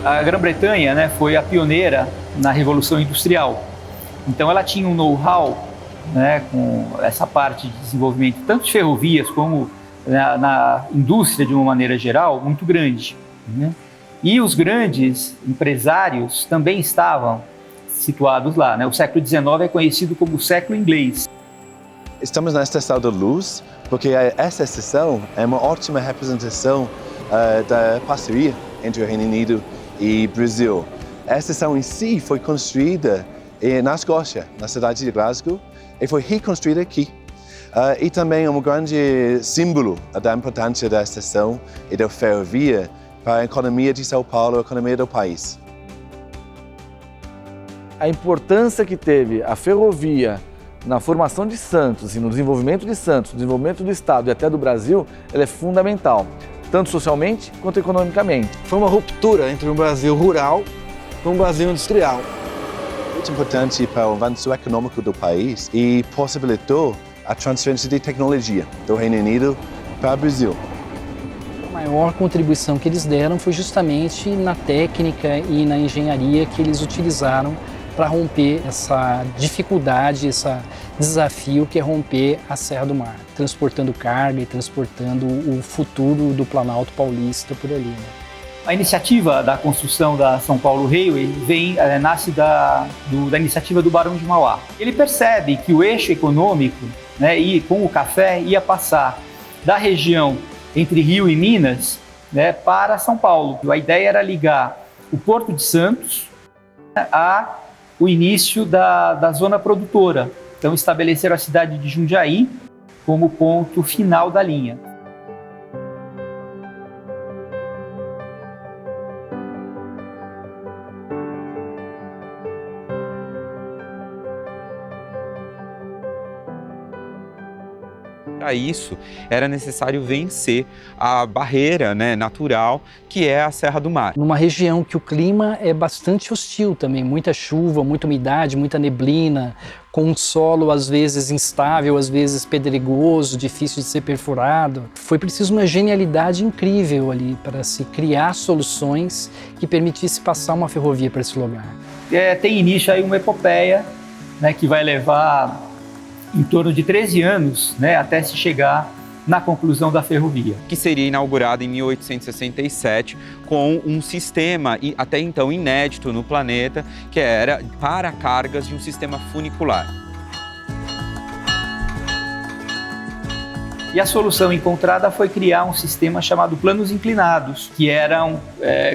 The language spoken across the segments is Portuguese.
A Grã-Bretanha, né, foi a pioneira na Revolução Industrial. Então ela tinha um know-how, né, com essa parte de desenvolvimento, tanto de ferrovias como na indústria de uma maneira geral, muito grande, né? E os grandes empresários também estavam situados lá, né? O século XIX é conhecido como o século inglês. Estamos na Estação da Luz porque essa estação é uma ótima representação da parceria entre o Reino Unido e Brasil. A estação em si foi construída na Escócia, na cidade de Glasgow, e foi reconstruída aqui. E também é um grande símbolo da importância da estação e da ferrovia para a economia de São Paulo, a economia do país. A importância que teve a ferrovia na formação de Santos e no desenvolvimento de Santos, no desenvolvimento do Estado e até do Brasil, ela é fundamental, tanto socialmente quanto economicamente. Foi uma ruptura entre um Brasil rural e um Brasil industrial. Muito importante para o avanço econômico do país e possibilitou a transferência de tecnologia do Reino Unido para o Brasil. A maior contribuição que eles deram foi justamente na técnica e na engenharia que eles utilizaram para romper essa dificuldade, esse desafio que é romper a Serra do Mar, transportando carga e transportando o futuro do Planalto Paulista por ali, né? A iniciativa da construção da São Paulo Railway nasce da iniciativa do Barão de Mauá. Ele percebe que o eixo econômico, né, e com o café ia passar da região entre Rio e Minas, né, para São Paulo. A ideia era ligar o Porto de Santos o início da zona produtora. Então estabeleceram a cidade de Jundiaí como ponto final da linha. Para isso, era necessário vencer a barreira, né, natural, que é a Serra do Mar. Numa região que o clima é bastante hostil também, muita chuva, muita umidade, muita neblina, com um solo às vezes instável, às vezes pedregoso, difícil de ser perfurado. Foi preciso uma genialidade incrível ali para se criar soluções que permitisse passar uma ferrovia para esse lugar. Tem início aí uma epopeia, né, que vai levar em torno de 13 anos, né, até se chegar na conclusão da ferrovia. Que seria inaugurada em 1867 com um sistema, até então inédito no planeta, que era para cargas de um sistema funicular. E a solução encontrada foi criar um sistema chamado planos inclinados, que eram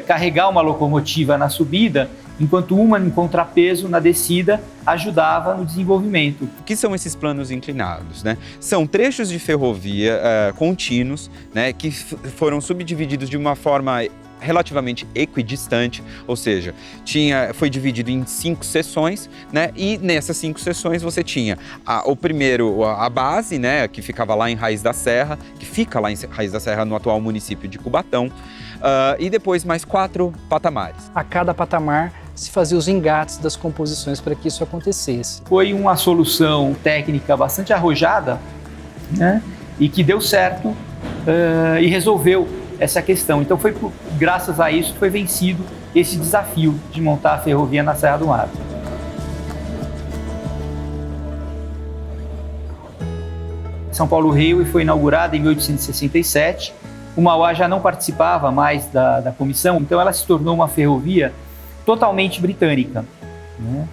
carregar uma locomotiva na subida, enquanto uma em contrapeso na descida ajudava no desenvolvimento. O que são esses planos inclinados, né? São trechos de ferrovia contínuos, né, que foram subdivididos de uma forma relativamente equidistante, ou seja, foi dividido em 5 seções, né? E nessas 5 seções você tinha a base, né, que ficava lá em Raiz da Serra, que fica lá em Raiz da Serra, no atual município de Cubatão, e depois mais 4 patamares. A cada patamar se fazia os engates das composições para que isso acontecesse. Foi uma solução técnica bastante arrojada, né, e que deu certo e resolveu essa questão. Então graças a isso foi vencido esse desafio de montar a ferrovia na Serra do Mar. São Paulo Railway foi inaugurada em 1867. O Mauá já não participava mais da comissão, então ela se tornou uma ferrovia totalmente britânica, né?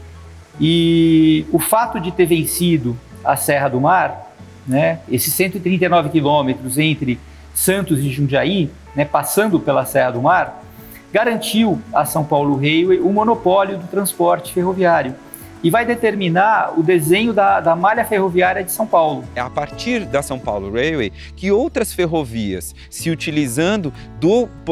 E o fato de ter vencido a Serra do Mar, né, esses 139 quilômetros entre Santos e Jundiaí, né, passando pela Serra do Mar, garantiu a São Paulo Railway o monopólio do transporte ferroviário e vai determinar o desenho da malha ferroviária de São Paulo. É a partir da São Paulo Railway que outras ferrovias, se utilizando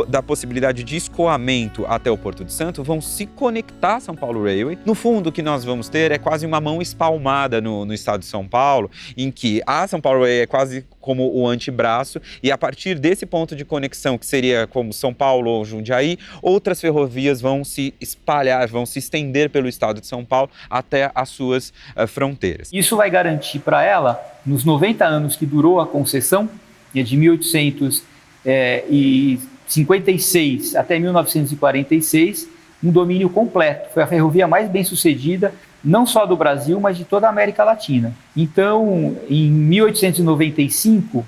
da possibilidade de escoamento até o Porto de Santos, vão se conectar à São Paulo Railway. No fundo, o que nós vamos ter é quase uma mão espalmada no estado de São Paulo, em que a São Paulo Railway é quase como o antebraço, e a partir desse ponto de conexão, que seria como São Paulo ou Jundiaí, outras ferrovias vão se espalhar, vão se estender pelo estado de São Paulo até as suas fronteiras. Isso vai garantir para ela, nos 90 anos que durou a concessão, de 1870 e 56 até 1946, um domínio completo. Foi a ferrovia mais bem sucedida, não só do Brasil, mas de toda a América Latina. Então, em 1895,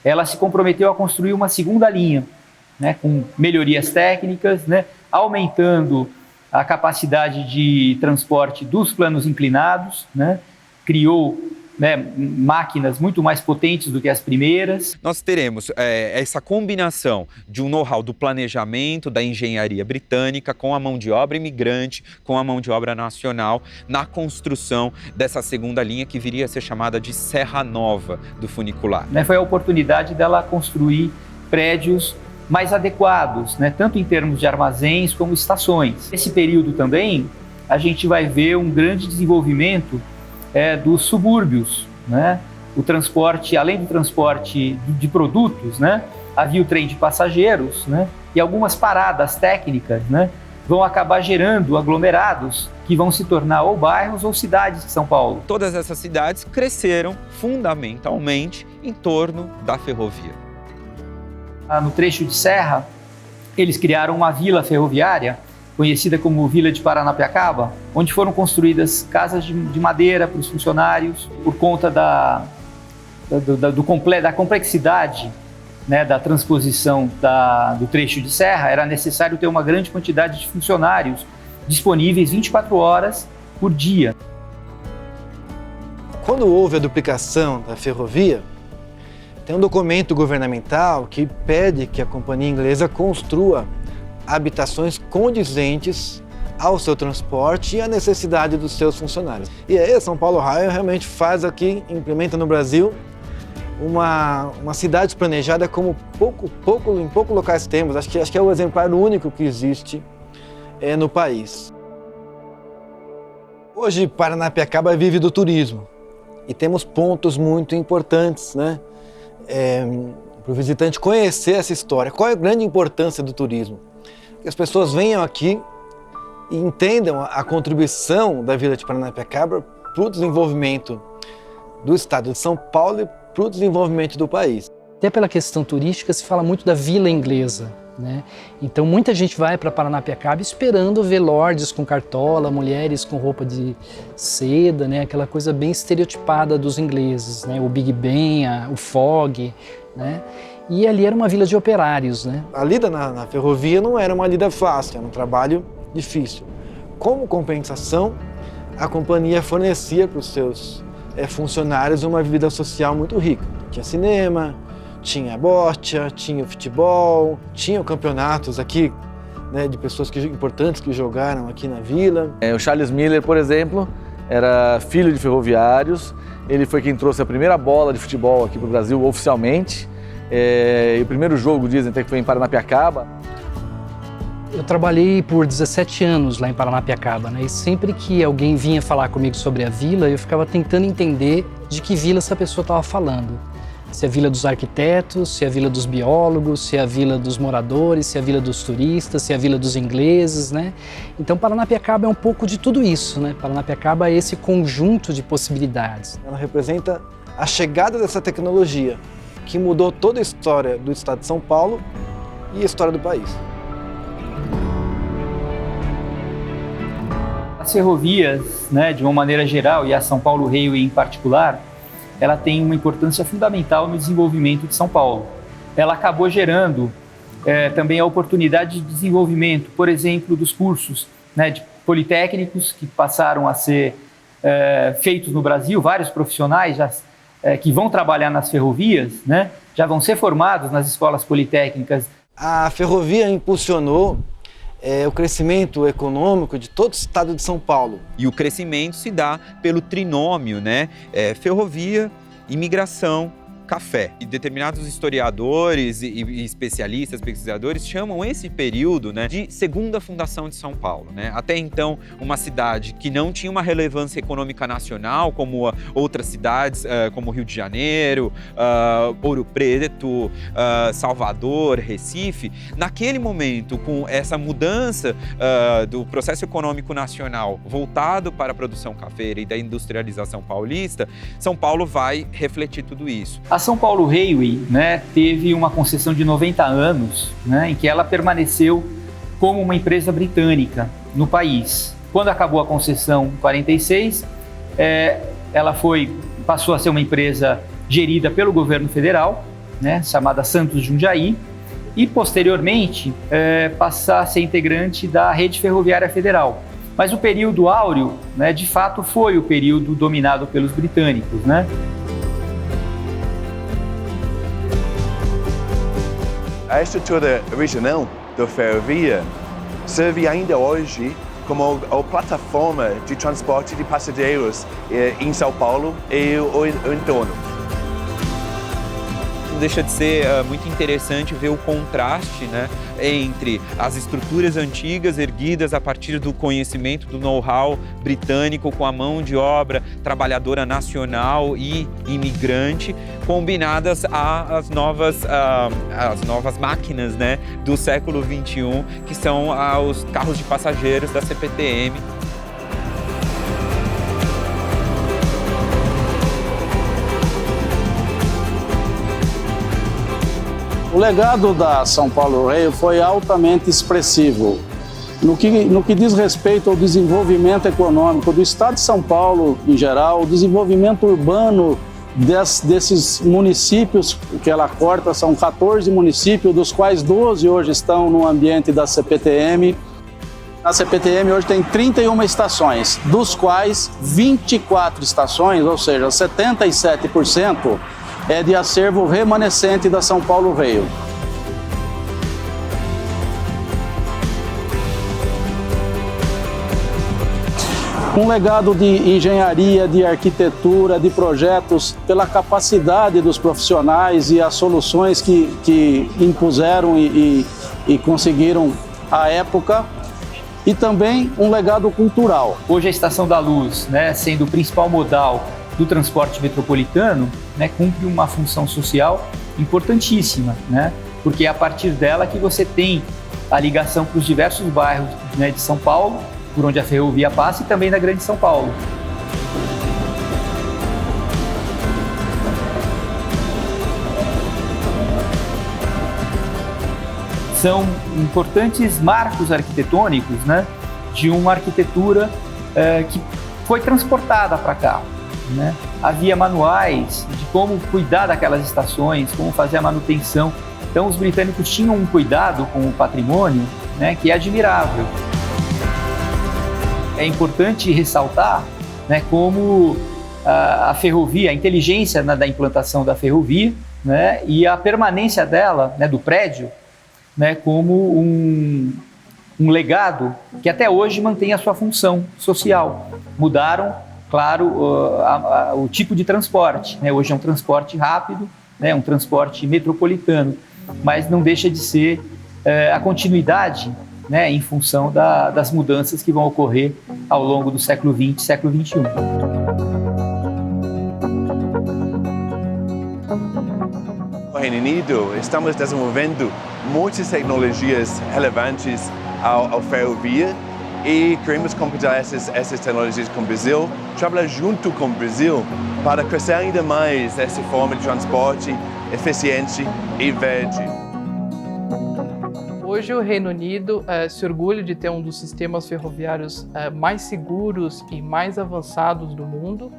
ela se comprometeu a construir uma segunda linha, né, com melhorias técnicas, né, aumentando a capacidade de transporte dos planos inclinados, né, criou, né, máquinas muito mais potentes do que as primeiras. Nós teremos essa combinação de um know-how do planejamento, da engenharia britânica, com a mão de obra imigrante, com a mão de obra nacional, na construção dessa segunda linha que viria a ser chamada de Serra Nova do funicular. Foi a oportunidade dela construir prédios mais adequados, né, tanto em termos de armazéns como estações. Nesse período também, a gente vai ver um grande desenvolvimento dos subúrbios, né? O transporte, além do transporte de produtos, né? Havia o trem de passageiros, né? E algumas paradas técnicas, né? Vão acabar gerando aglomerados que vão se tornar ou bairros ou cidades de São Paulo. Todas essas cidades cresceram fundamentalmente em torno da ferrovia. No trecho de serra, eles criaram uma vila ferroviária, conhecida como Vila de Paranapiacaba, onde foram construídas casas de madeira para os funcionários. Por conta da complexidade, né, da transposição do trecho de serra, era necessário ter uma grande quantidade de funcionários disponíveis 24 horas por dia. Quando houve a duplicação da ferrovia, tem um documento governamental que pede que a companhia inglesa construa habitações condizentes ao seu transporte e à necessidade dos seus funcionários. E aí a São Paulo Railway realmente faz aqui, implementa no Brasil, uma cidade planejada como em poucos locais temos. Acho que é o exemplar único que existe no país. Hoje Paranapiacaba vive do turismo e temos pontos muito importantes, né? Para o visitante conhecer essa história. Qual é a grande importância do turismo? Que as pessoas venham aqui e entendam a contribuição da Vila de Paranapiacaba para o desenvolvimento do estado de São Paulo e para o desenvolvimento do país. Até pela questão turística se fala muito da Vila Inglesa, né? Então muita gente vai para Paranapiacaba esperando ver lords com cartola, mulheres com roupa de seda, né? Aquela coisa bem estereotipada dos ingleses, né? O Big Ben, o Fog, né? E ali era uma vila de operários, né? A lida na ferrovia não era uma lida fácil, era um trabalho difícil. Como compensação, a companhia fornecia para os seus funcionários uma vida social muito rica. Tinha cinema, tinha bocha, tinha futebol, tinha campeonatos aqui, né, de pessoas importantes que jogaram aqui na vila. O Charles Miller, por exemplo, era filho de ferroviários. Ele foi quem trouxe a primeira bola de futebol aqui para o Brasil oficialmente. E o primeiro jogo, dizem até que foi em Paranapiacaba. Eu trabalhei por 17 anos lá em Paranapiacaba, né? E sempre que alguém vinha falar comigo sobre a vila, eu ficava tentando entender de que vila essa pessoa estava falando. Se é a vila dos arquitetos, se é a vila dos biólogos, se é a vila dos moradores, se é a vila dos turistas, se é a vila dos ingleses, né? Então Paranapiacaba é um pouco de tudo isso, né? Paranapiacaba é esse conjunto de possibilidades. Ela representa a chegada dessa tecnologia, que mudou toda a história do estado de São Paulo e a história do país. As ferrovias, né, de uma maneira geral, e a São Paulo Railway em particular, ela tem uma importância fundamental no desenvolvimento de São Paulo. Ela acabou gerando também a oportunidade de desenvolvimento, por exemplo, dos cursos, né, de politécnicos que passaram a ser feitos no Brasil. Vários profissionais que vão trabalhar nas ferrovias, né, já vão ser formados nas escolas politécnicas. A ferrovia impulsionou o crescimento econômico de todo o estado de São Paulo. E o crescimento se dá pelo trinômio, né? Ferrovia, imigração, café. E determinados historiadores e especialistas, pesquisadores, chamam esse período, né, de segunda fundação de São Paulo, né? Até então, uma cidade que não tinha uma relevância econômica nacional, como outras cidades, como Rio de Janeiro, Ouro Preto, Salvador, Recife. Naquele momento, com essa mudança do processo econômico nacional voltado para a produção cafeira e da industrialização paulista, São Paulo vai refletir tudo isso. A São Paulo Railway, né, teve uma concessão de 90 anos, né, em que ela permaneceu como uma empresa britânica no país. Quando acabou a concessão em 46, ela passou a ser uma empresa gerida pelo governo federal, né, chamada Santos Jundiaí, e posteriormente passar a ser integrante da Rede Ferroviária Federal. Mas o período áureo, né, de fato, foi o período dominado pelos britânicos, né? A estrutura original da ferrovia serve ainda hoje como a plataforma de transporte de passageiros em São Paulo e o entorno. Não deixa de ser muito interessante ver o contraste, né, entre as estruturas antigas erguidas a partir do conhecimento, do know-how britânico, com a mão de obra trabalhadora nacional e imigrante, combinadas às novas máquinas, né, do século XXI, que são os carros de passageiros da CPTM. O legado da São Paulo Rail foi altamente expressivo. No que diz respeito ao desenvolvimento econômico do estado de São Paulo em geral, o desenvolvimento urbano desses municípios que ela corta, são 14 municípios, dos quais 12 hoje estão no ambiente da CPTM. A CPTM hoje tem 31 estações, dos quais 24 estações, ou seja, 77%, é de acervo remanescente da São Paulo Rail. Um legado de engenharia, de arquitetura, de projetos, pela capacidade dos profissionais e as soluções que impuseram e conseguiram à época, e também um legado cultural. Hoje a Estação da Luz, né, sendo o principal modal do transporte metropolitano, né, cumpre uma função social importantíssima, né, porque é a partir dela que você tem a ligação para os diversos bairros, né, de São Paulo, por onde a ferrovia passa, e também da Grande São Paulo. São importantes marcos arquitetônicos, né, de uma arquitetura que foi transportada para cá, né? Havia manuais de como cuidar daquelas estações, como fazer a manutenção. Então os britânicos tinham um cuidado com o patrimônio, né, que é admirável. É importante ressaltar, né, como a ferrovia, a inteligência da implantação da ferrovia, né, e a permanência dela, né, do prédio, né, como um legado que até hoje mantém a sua função social. Mudaram, claro, o tipo de transporte, né? Hoje é um transporte rápido, né? Um transporte metropolitano, mas não deixa de ser a continuidade, né? Em função das mudanças que vão ocorrer ao longo do século XX e século XXI. No Reino Unido, estamos desenvolvendo muitas tecnologias relevantes ao ferrovia e queremos compartilhar essas tecnologias com o Brasil, trabalhar junto com o Brasil para crescer ainda mais essa forma de transporte eficiente e verde. Hoje o Reino Unido se orgulha de ter um dos sistemas ferroviários mais seguros e mais avançados do mundo,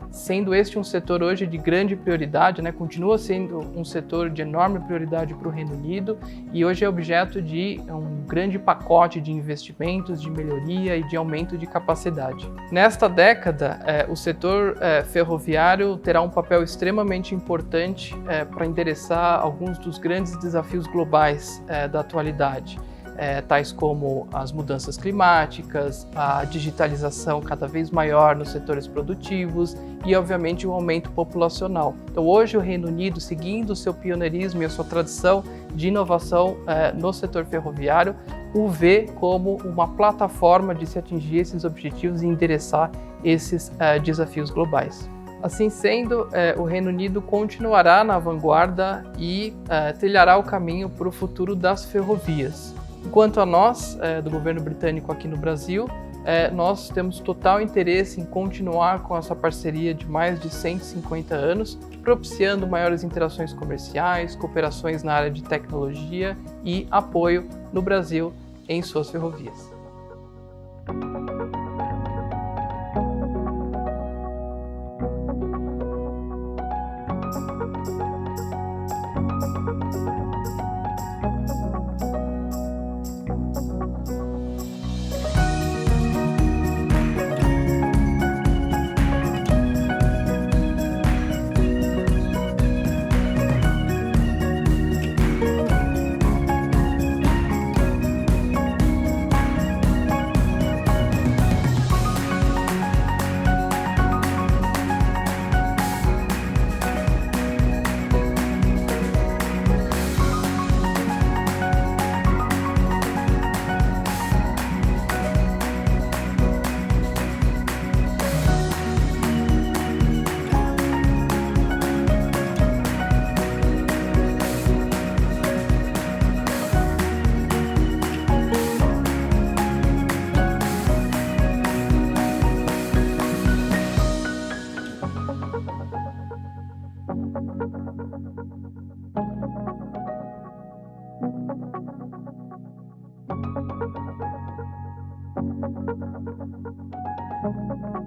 sendo este um setor hoje de grande prioridade, né? Continua sendo um setor de enorme prioridade para o Reino Unido e hoje é objeto de um grande pacote de investimentos, de melhoria e de aumento de capacidade. Nesta década, o setor ferroviário terá um papel extremamente importante para endereçar alguns dos grandes desafios globais da atualidade. Tais como as mudanças climáticas, a digitalização cada vez maior nos setores produtivos e, obviamente, o aumento populacional. Então, hoje, o Reino Unido, seguindo o seu pioneirismo e a sua tradição de inovação no setor ferroviário, o vê como uma plataforma de se atingir esses objetivos e endereçar esses desafios globais. Assim sendo, o Reino Unido continuará na vanguarda e trilhará o caminho para o futuro das ferrovias. Quanto a nós, do governo britânico aqui no Brasil, nós temos total interesse em continuar com essa parceria de mais de 150 anos propiciando maiores interações comerciais, cooperações na área de tecnologia e apoio no Brasil em suas ferrovias. Thank you.